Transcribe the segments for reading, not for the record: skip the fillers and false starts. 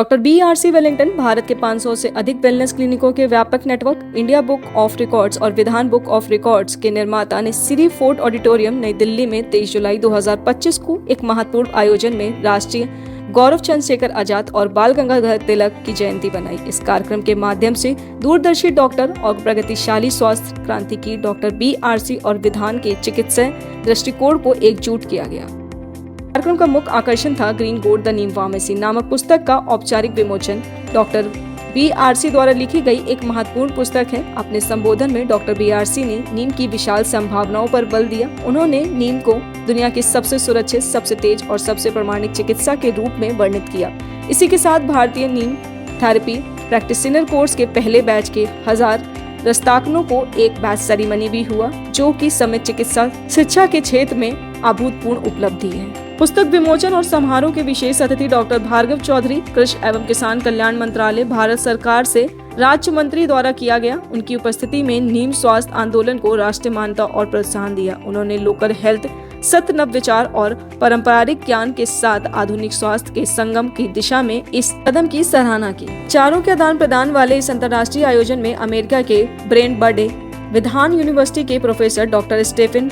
Doctor BRC Wellington Bharat के 500 से अधिक वेलनेस क्लिनिकों के व्यापक network, India book of records और विधान बुक ऑफ रिकॉर्ड्स के निर्माता ने सिरी फोर्ट ऑडिटोरियम नई दिल्ली में 23 जुलाई 2025 को एक महत्वपूर्ण आयोजन में राष्ट्रीय गौरव चंद्रशेखर आजाद और बाल गंगाधर तिलक की जयंती बनाई। इस कार्यक्रम के माध्यम से दूरदर्शी डॉक्टर और प्रगतिशाली स्वास्थ्य क्रांतिकी डॉक्टर BRC और विधान के चिकित्सा दृष्टिकोण को एकजुट किया गया। कार्यक्रम का मुख्य आकर्षण था ग्रीन गोड द नीम फार्मेसी नामक पुस्तक का औपचारिक विमोचन। डॉक्टर BRC द्वारा लिखी गई एक महत्वपूर्ण पुस्तक है। अपने संबोधन में डॉक्टर BRC ने नीम की विशाल संभावनाओं पर बल दिया। उन्होंने नीम को दुनिया की सबसे सुरक्षित, सबसे तेज और सबसे प्रमाणिक चिकित्सा के रूप में वर्णित किया। इसी के साथ भारतीय नीम थेरेपी प्रैक्टिशनर कोर्स के पहले बैच के 1000 दस्ताकनों को एक बैच सेरेमनी भी हुआ, जो कि समेत चिकित्सा शिक्षा के क्षेत्र में अभूतपूर्व उपलब्धि है। पुस्तक विमोचन और समारोह के विशेष अतिथि डॉक्टर भार्गव चौधरी, कृषि एवं किसान कल्याण मंत्रालय, भारत सरकार से राज्य मंत्री द्वारा किया गया। उनकी उपस्थिति में नीम स्वास्थ्य आंदोलन को राष्ट्रीय मान्यता और प्रोत्साहन दिया। उन्होंने लोकल हेल्थ, सत्य नव विचार और पारंपरिक ज्ञान के साथ आधुनिक स्वास्थ्य के संगम की दिशा में इस कदम की सराहना की। विचारों के आदान प्रदान वाले इस अंतर्राष्ट्रीय आयोजन में अमेरिका के ब्रेन बर्डे, विधान यूनिवर्सिटी के प्रोफेसर डॉक्टर स्टीफन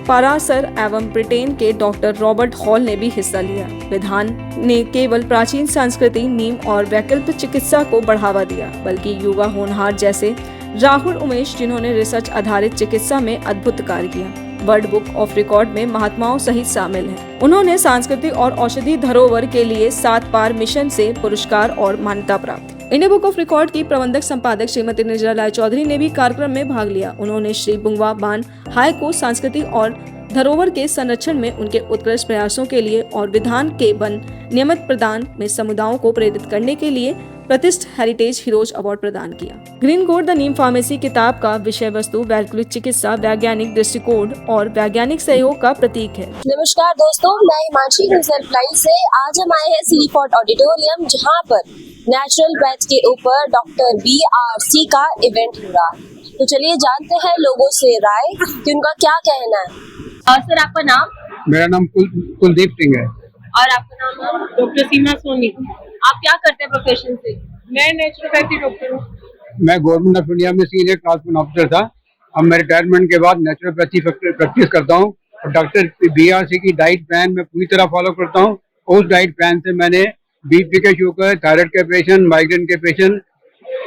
पारासर एवं ब्रिटेन के डॉक्टर रॉबर्ट हॉल ने भी हिस्सा लिया। विधान ने केवल प्राचीन संस्कृति, नीम और वैकल्पिक चिकित्सा को बढ़ावा दिया, बल्कि युवा होनहार जैसे राहुल उमेश, जिन्होंने रिसर्च आधारित चिकित्सा में अद्भुत कार्य किया, वर्ल्ड बुक ऑफ रिकॉर्ड में महात्माओं सहित शामिल हैं। उन्होंने सांस्कृतिक और औषधि धरोहर के लिए 7 पार मिशन से पुरस्कार और मान्यता प्राप्त। इंडिया बुक ऑफ रिकॉर्ड की प्रबंधक संपादक श्रीमती निर्जला राय चौधरी ने भी कार्यक्रम में भाग लिया। उन्होंने श्री बुंगवा बान हाय को सांस्कृतिक और धरोहर के संरक्षण में उनके उत्कृष्ट प्रयासों के लिए और विधान के वन नियमित प्रदान में समुदायों को प्रेरित करने के लिए प्रतिष्ठित हेरिटेज हीरोज अवार्ड प्रदान किया। ग्रीन गोड द नीम फार्मेसी किताब का विषय वस्तु वैकल्पिक चिकित्सा, वैज्ञानिक दृष्टिकोण और वैज्ञानिक सहयोग का प्रतीक है। नमस्कार दोस्तों, मैं हिमांशी रिजल्ट से आज हम आए हैं सिरी फोर्ट ऑडिटोरियम, जहां पर नेचुरल बैच के ऊपर डॉक्टर BRC का इवेंट हो रहा है। तो चलिए जानते हैं लोगों से राय कि उनका क्या कहना है। और सर, आपका नाम? मेरा नाम कुलदीप सिंह है। और आपका नाम? डॉक्टर सीमा सोनी। आप क्या करते हैं प्रोफेशन से? मैं नेचुरोपैथी डॉक्टर हूँ। मैं गवर्नमेंट ऑफ इंडिया में सीनियर क्लास 1 ऑफिसर था। अब मैं रिटायरमेंट के बाद नेचुरोपैथी प्रैक्टिस करता हूँ और डॉक्टर BRC की डाइट प्लान मैं पूरी तरह फॉलो करता हूँ। उस डाइट प्लान से मैंने BP के शुगर, थायराइड के पेशेंट, माइग्रेन के पेशेंट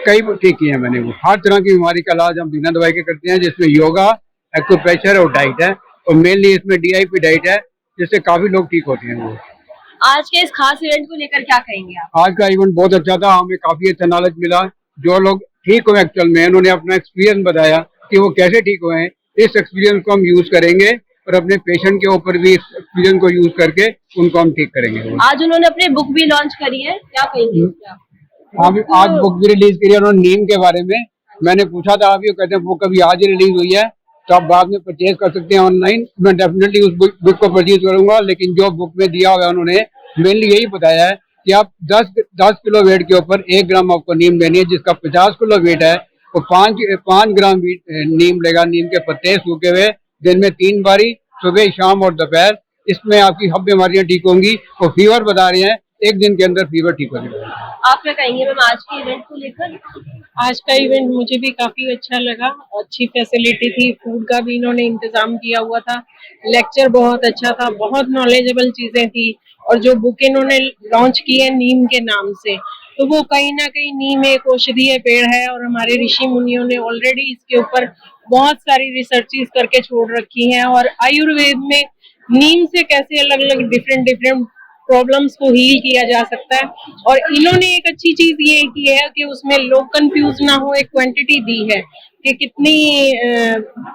कई ठीक किए हैं। मैंने वो हर तरह की बीमारी का इलाज हम बिना दवाई के करते हैं, जिसमें योगा, एक्यूप्रेशर और डाइट है, और मेनली इसमें DIP डाइट है, जिससे काफी लोग ठीक होते हैं। वो आज के इस खास इवेंट को लेकर क्या कहेंगे आप? आज का इवेंट बहुत अच्छा था, हमें काफी अच्छा नॉलेज मिला। जो लोग ठीक हुए एक्चुअल में, उन्होंने अपना एक्सपीरियंस बताया कि वो कैसे ठीक हुए हैं। इस एक्सपीरियंस को हम यूज करेंगे और अपने पेशेंट के ऊपर भी इस एक्सपीरियंस को यूज करके उनको हम ठीक करेंगे। आज उन्होंने अपनी बुक भी लॉन्च करी है, क्या कहेंगे? आज बुक भी रिलीज करी है उन्होंने नीम के बारे में। मैंने पूछा था अभी, कहते हैं बुक अभी आज ही रिलीज हुई है, तो आप बाद में परचेज कर सकते हैं ऑनलाइन। मैं डेफिनेटली उस बुक को परचेज करूंगा। लेकिन जो बुक में दिया हुआ है, उन्होंने मेनली यही बताया है कि आप 10 किलो वेट के ऊपर 1 ग्राम आपको नीम लेनी है। जिसका 50 किलो वेट है वो 5 ग्राम नीम लेगा। नीम के पत्ते सूखे हुए दिन में 3 बारी, सुबह, शाम और दोपहर। इसमें आपकी सब बीमारियां ठीक होंगी। वो फीवर बता रहे हैं, 1 दिन के अंदर फीवर ठीक हो जाएगा। आप क्या कहेंगे मैम आज के इवेंट को लेकर? आज का इवेंट मुझे भी काफी अच्छा लगा। अच्छी फैसिलिटी थी, फूड का भी इन्होंने इंतजाम किया हुआ था, लेक्चर बहुत अच्छा था, बहुत नॉलेजेबल चीजें थी। और जो बुक इन्होंने लॉन्च की है नीम के नाम से, तो वो कहीं ना कहीं नीम एक औषधीय पेड़ है और हमारे ऋषि मुनियों ने ऑलरेडी इसके ऊपर बहुत सारी रिसर्चेस करके छोड़ रखी हैं। और आयुर्वेद में नीम से कैसे अलग अलग डिफरेंट प्रॉब्लम्स को हील किया जा सकता है। और इन्होंने एक अच्छी चीज ये की है कि उसमें लोग कंफ्यूज ना हो, एक क्वांटिटी दी है कि कितनी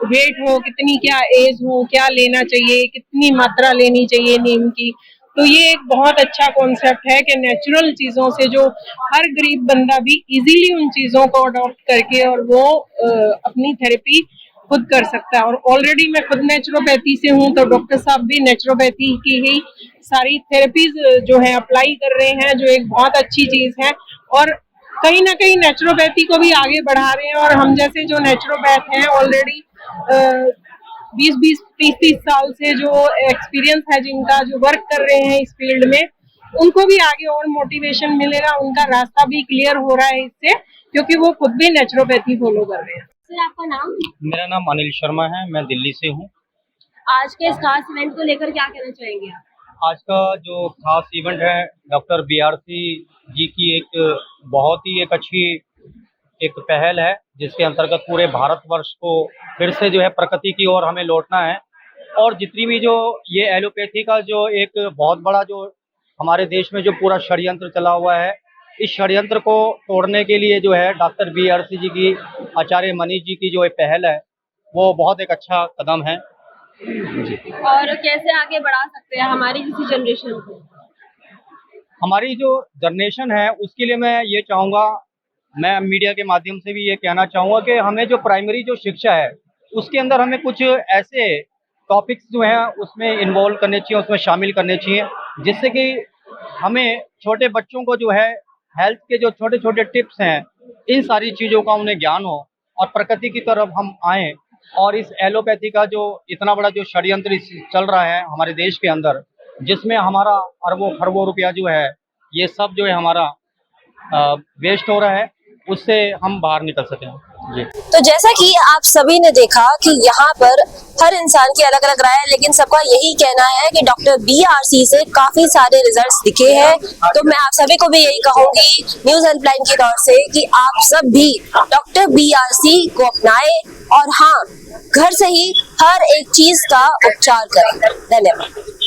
वेट हो, कितनी क्या एज हो, क्या लेना चाहिए, कितनी मात्रा लेनी चाहिए नीम की। तो ये एक बहुत अच्छा कॉन्सेप्ट है कि नेचुरल चीजों से जो हर गरीब बंदा भी इजीली उन चीजों को अडॉप्ट करके और वो अपनी थेरेपी खुद कर सकता है। और ऑलरेडी मैं खुद नेचुरोपैथी से हूँ, तो डॉक्टर साहब भी नेचुरोपैथी की ही सारी थेरेपीज जो है अप्लाई कर रहे हैं, जो एक बहुत अच्छी चीज है। और कहीं ना कहीं नेचुरोपैथी को भी आगे बढ़ा रहे हैं। और हम जैसे जो नेचुरोपैथ हैं ऑलरेडी 20-20, 30-30 साल से जो एक्सपीरियंस है जिनका, जो वर्क कर रहे हैं इस फील्ड में, उनको भी आगे और मोटिवेशन मिलेगा, उनका रास्ता भी क्लियर हो रहा है इससे, क्योंकि वो खुद भी नेचुरोपैथी फॉलो कर रहे हैं। सर आपका नाम? मेरा नाम अनिल शर्मा है, मैं दिल्ली से हूँ। आज के इस खास इवेंट को लेकर क्या कहना चाहेंगे आप? आज का जो खास इवेंट है डॉक्टर BRC जी की एक बहुत ही एक अच्छी एक पहल है, जिसके अंतर्गत पूरे भारतवर्ष को फिर से जो है प्रकृति की ओर हमें लौटना है। और जितनी भी जो ये एलोपैथी का जो एक बहुत बड़ा जो हमारे देश में जो पूरा षड्यंत्र चला हुआ है, इस षड्यंत्र को तोड़ने के लिए जो है डॉक्टर BRC जी की, आचार्य मनीष जी की जो एक पहल है, वो बहुत एक अच्छा कदम है। और कैसे आगे बढ़ा सकते हैं हमारी किसी जनरेशन को? हमारी जो जनरेशन है उसके लिए मैं ये चाहूँगा, मैं मीडिया के माध्यम से भी ये कहना चाहूँगा कि हमें जो प्राइमरी जो शिक्षा है उसके अंदर हमें कुछ ऐसे टॉपिक्स जो हैं उसमें इन्वॉल्व करने चाहिए, उसमें शामिल करने चाहिए, जिससे कि हमें छोटे बच्चों को जो है हेल्थ के जो छोटे छोटे टिप्स हैं, इन सारी चीज़ों का उन्हें ज्ञान हो और प्रकृति की तरफ हम आएँ। और इस एलोपैथी का जो इतना बड़ा जो षड्यंत्र चल रहा है हमारे देश के अंदर, जिसमें हमारा अरबों खरबों रुपया जो है ये सब जो है हमारा वेस्ट हो रहा है, उससे हम बाहर निकल सकें। जी। तो जैसा कि आप सभी ने देखा कि यहाँ पर हर इंसान की अलग अलग राय है, लेकिन सबका यही कहना है कि डॉक्टर BRC से काफी सारे रिजल्ट्स दिखे हैं। तो मैं आप सभी को भी यही कहूंगी न्यूज हेल्पलाइन की तरफ से कि आप सब भी डॉक्टर BRC को अपनाएं और हाँ, घर से ही हर एक चीज का उपचार करें। धन्यवाद।